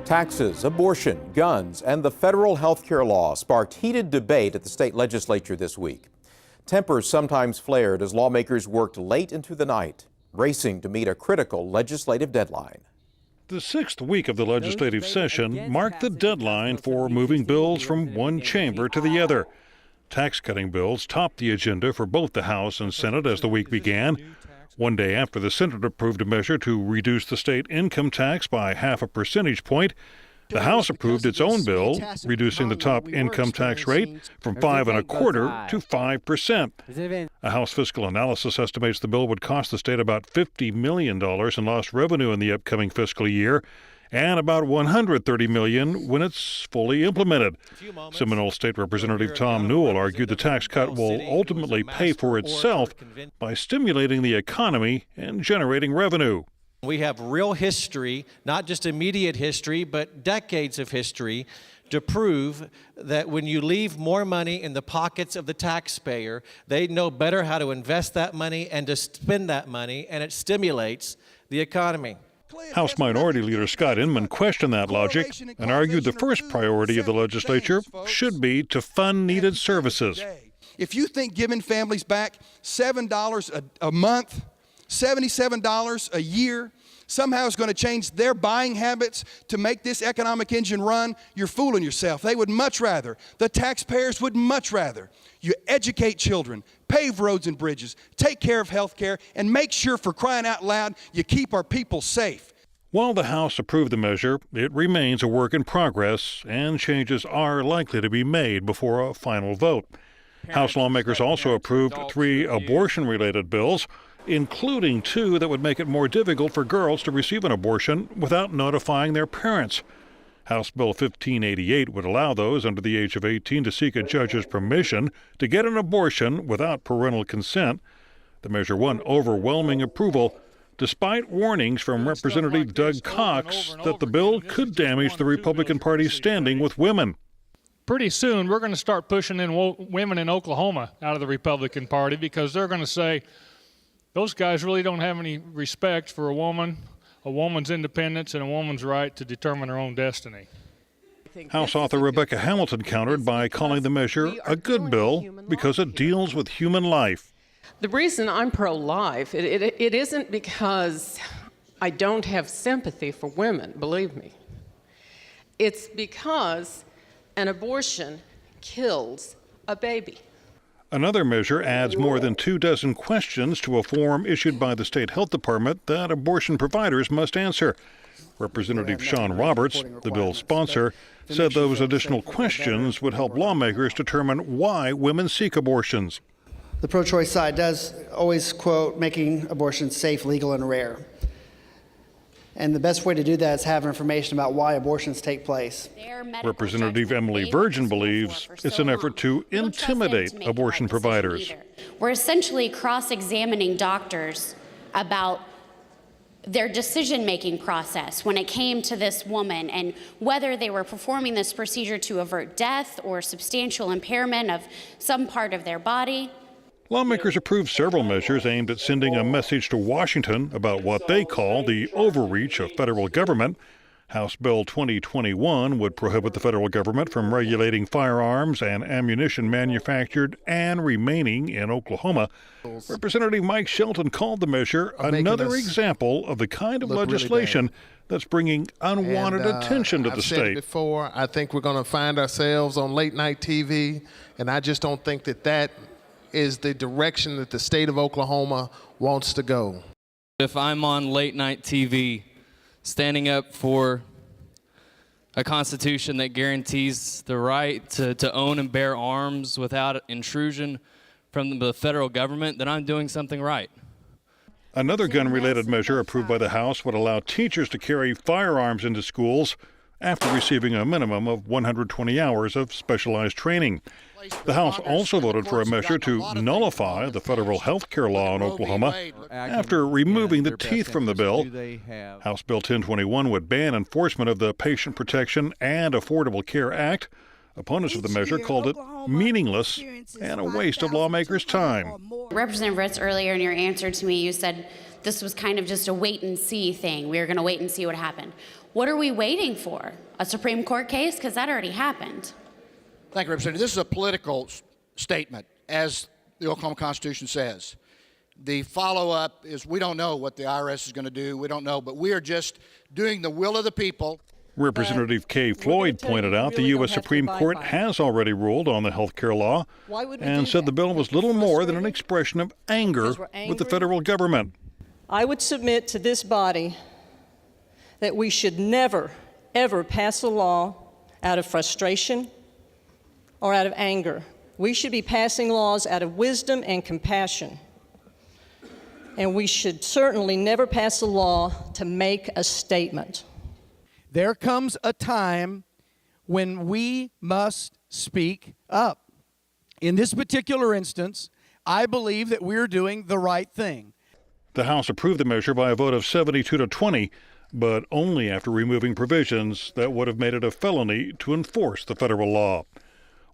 Taxes, abortion, guns, and the federal health care law sparked heated debate at the state legislature this week. Tempers sometimes flared as lawmakers worked late into the night, racing to meet a critical legislative deadline. The sixth week of the legislative session marked the deadline for moving bills from one chamber to the other. Tax-cutting bills topped the agenda for both the House and Senate as the week began. One day after the Senate approved a measure to reduce the state income tax by 0.5 percentage point, the House approved its own bill, reducing the top income tax rate from 5.25% to 5%. A House fiscal analysis estimates the bill would cost the state about $50 million in lost revenue in the upcoming fiscal year, and about $130 million when it's fully implemented. Seminole State Representative Tom Newell argued the tax cut will ultimately pay for itself by stimulating the economy and generating revenue. We have real history, not just immediate history, but decades of history to prove that when you leave more money in the pockets of the taxpayer, they know better how to invest that money and to spend that money, and it stimulates the economy. House Minority Leader Scott Inman questioned that logic and argued the first priority of the legislature should be to fund needed services. If you think giving families back $7 a month, $77 a year, somehow is going to change their buying habits to make this economic engine run, you're fooling yourself. They would much rather, the taxpayers would much rather, you educate children, pave roads and bridges, take care of health care, and make sure, for crying out loud, you keep our people safe. While the House approved the measure, it remains a work in progress, and changes are likely to be made before a final vote. House lawmakers also approved 3 abortion-related bills, including 2 that would make it more difficult for girls to receive an abortion without notifying their parents. House Bill 1588 would allow those under the age of 18 to seek a judge's permission to get an abortion without parental consent. The measure won overwhelming approval, despite warnings from Representative Doug Cox that the bill could damage the Republican Party's standing with women. Pretty soon, we're going to start pushing in women in Oklahoma out of the Republican Party because they're going to say, those guys really don't have any respect for a woman's independence, and a woman's right to determine her own destiny. House author Rebecca Hamilton countered by calling the measure a good bill because it deals with human life. The reason I'm pro-life, it isn't because I don't have sympathy for women, believe me. It's because an abortion kills a baby. Another measure adds more than 24 questions to a form issued by the state health department that abortion providers must answer. Representative Sean Roberts, the bill's sponsor, said those additional questions would help lawmakers determine why women seek abortions. The pro-choice side does always quote making abortions safe, legal, and rare. And the best way to do that is have information about why abortions take place. Representative Emily Virgin believes it's an effort to intimidate abortion providers. We're essentially cross-examining doctors about their decision-making process when it came to this woman and whether they were performing this procedure to avert death or substantial impairment of some part of their body. Lawmakers approved several measures aimed at sending a message to Washington about what they call the overreach of federal government. House Bill 2021 would prohibit the federal government from regulating firearms and ammunition manufactured and remaining in Oklahoma. Representative Mike Shelton called the measure another example of the kind of legislation that's bringing unwanted attention to the state. I've said it before, I think we're going to find ourselves on late night TV, and I just don't think that is the direction that the state of Oklahoma wants to go. If I'm on late night TV standing up for a constitution that guarantees the right to own and bear arms without intrusion from the federal government, then I'm doing something right. Another gun-related measure approved by the House would allow teachers to carry firearms into schools after receiving a minimum of 120 hours of specialized training. The House also voted for a measure to nullify the federal health care law in Oklahoma after removing the teeth from the bill. House Bill 1021 would ban enforcement of the Patient Protection and Affordable Care Act. Opponents of the measure called it meaningless and a waste of lawmakers' time. Representative Ritz, earlier in your answer to me, you said this was kind of just a wait-and-see thing. We were going to wait and see what happened. What are we waiting for? A Supreme Court case? Because that already happened. Thank you, Representative. This is a political statement, as the Oklahoma Constitution says. The follow-up is we don't know what the IRS is going to do. We don't know, but we are just doing the will of the people. Representative Kay Floyd pointed out the U.S. Supreme Court has already ruled on the health care law and said the bill was little more than an expression of anger with the federal government. I would submit to this body that we should never, ever pass a law out of frustration or out of anger. We should be passing laws out of wisdom and compassion. And we should certainly never pass a law to make a statement. There comes a time when we must speak up. In this particular instance, I believe that we're doing the right thing. The House approved the measure by a vote of 72 to 20, but only after removing provisions that would have made it a felony to enforce the federal law.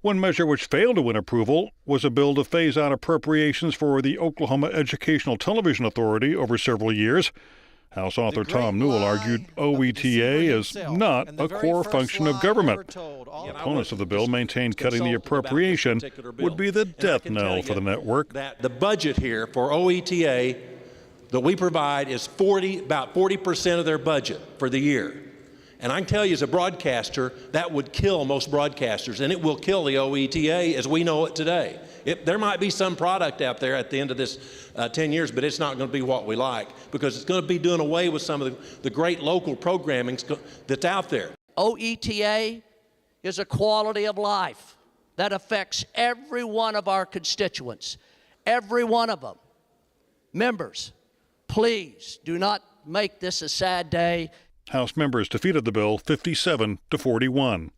One measure which failed to win approval was a bill to phase out appropriations for the Oklahoma Educational Television Authority over several years. House author Tom Newell argued OETA is not a core function of government. Opponents of the bill maintained cutting the appropriation would be the death knell for the network. The budget here for OETA that we provide is about 40% of their budget for the year. And I can tell you as a broadcaster, that would kill most broadcasters, and it will kill the OETA as we know it today. There might be some product out there at the end of this 10 years, but it's not going to be what we like because it's going to be doing away with some of the great local programming that's out there. OETA is a quality of life that affects every one of our constituents, every one of them. Members, please do not make this a sad day. House members defeated the bill 57 to 41.